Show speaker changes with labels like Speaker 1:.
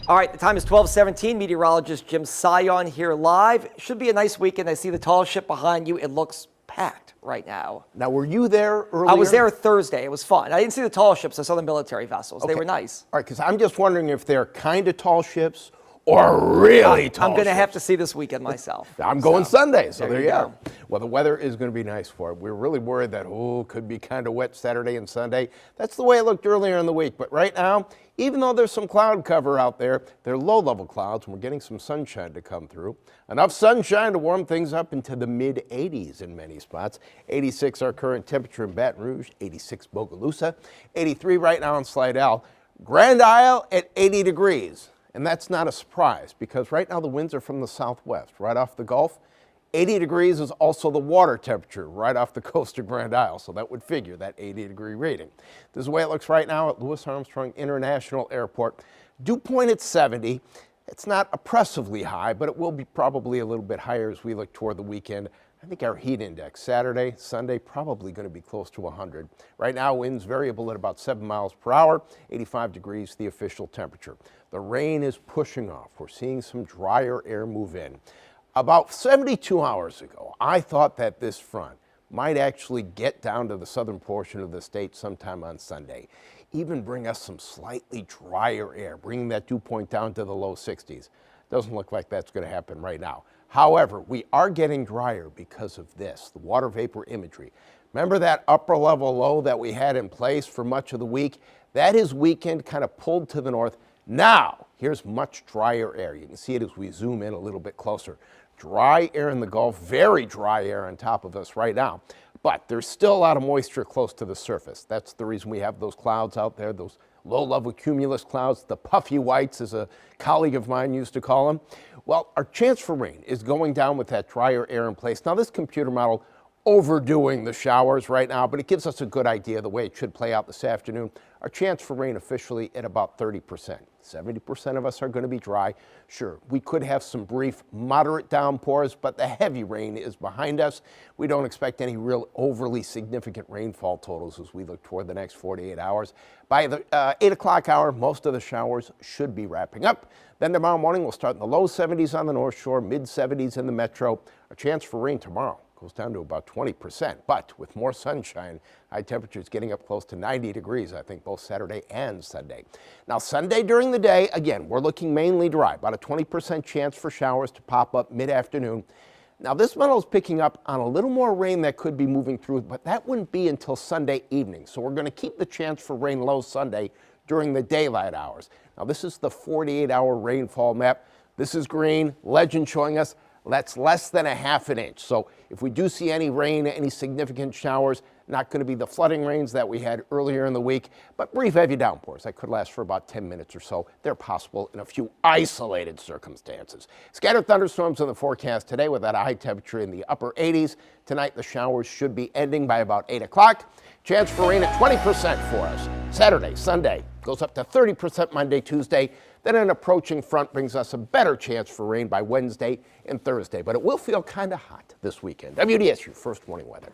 Speaker 1: All right, the time is 12:17. Meteorologist Jim Sion here live. Should be a nice weekend. I see the tall ship behind you. It looks packed right now.
Speaker 2: Now, were you there earlier?
Speaker 1: I was there Thursday. It was fun. I didn't see the tall ships. I saw the military vessels.
Speaker 2: Okay.
Speaker 1: They were nice.
Speaker 2: All right, because I'm just wondering if they're kind of tall ships or really tall
Speaker 1: I'm going to
Speaker 2: ships.
Speaker 1: have to see this weekend myself.
Speaker 2: I'm going Sunday, so there you
Speaker 1: go.
Speaker 2: go. Well, the weather is going to be nice for it. We're really worried that, could be kind of wet Saturday and Sunday. That's the way it looked earlier in the week. But right now, even though there's some cloud cover out there, they're low-level clouds, and we're getting some sunshine to come through. Enough sunshine to warm things up into the mid-80s in many spots. 86 our current temperature in Baton Rouge, 86 Bogalusa, 83 right now in Slidell. Grand Isle at 80 degrees. And that's not a surprise because right now the winds are from the southwest, right off the Gulf. 80 degrees is also the water temperature right off the coast of Grand Isle, so that would figure that 80-degree rating. This is the way it looks right now at Louis Armstrong International Airport. Dew point at 70. It's not oppressively high, but it will be probably a little bit higher as we look toward the weekend. I think our heat index Saturday, Sunday, probably going to be close to 100. Right now, winds variable at about 7 miles per hour, 85 degrees the official temperature. The rain is pushing off. We're seeing some drier air move in. About 72 hours ago, I thought that this front might actually get down to the southern portion of the state sometime on Sunday, even bring us some slightly drier air, bringing that dew point down to the low 60s. Doesn't look like that's going to happen right now. However, we are getting drier because of this, the water vapor imagery. Remember that upper level low that we had in place for much of the week? That is weakened, kind of pulled to the north. Now, here's much drier air. You can see it as we zoom in a little bit closer. Dry air in the Gulf, very dry air on top of us right now. But there's still a lot of moisture close to the surface. That's the reason we have those clouds out there, those low-level cumulus clouds, the puffy whites, as a colleague of mine used to call them. Well, our chance for rain is going down with that drier air in place. Now, this computer model overdoing the showers right now, but it gives us a good idea of the way it should play out this afternoon. Our chance for rain officially at about 30%. 70% of us are going to be dry. Sure, we could have some brief moderate downpours, but the heavy rain is behind us. We don't expect any real overly significant rainfall totals as we look toward the next 48 hours. By the 8 o'clock hour, most of the showers should be wrapping up. Then tomorrow morning, we'll start in the low 70s on the North Shore, mid 70s in the metro. Our chance for rain tomorrow goes down to about 20%, but with more sunshine, high temperatures getting up close to 90 degrees, I think, both Saturday and Sunday. Now, Sunday during the day, again, we're looking mainly dry, about a 20% chance for showers to pop up mid-afternoon. Now, this model is picking up on a little more rain that could be moving through, but that wouldn't be until Sunday evening. So we're going to keep the chance for rain low Sunday during the daylight hours. Now, this is the 48-hour rainfall map. This is green, legend showing us that's less than a half an inch. So if we do see any rain, any significant showers, not going to be the flooding rains that we had earlier in the week, but brief heavy downpours that could last for about 10 minutes or so. They're possible in a few isolated circumstances. Scattered thunderstorms in the forecast today with that high temperature in the upper 80s. Tonight, the showers should be ending by about 8 o'clock. Chance for rain at 20% for us. Saturday, Sunday goes up to 30% Monday, Tuesday. Then an approaching front brings us a better chance for rain by Wednesday and Thursday. But it will feel kind of hot this weekend. WDSU First Warning Weather.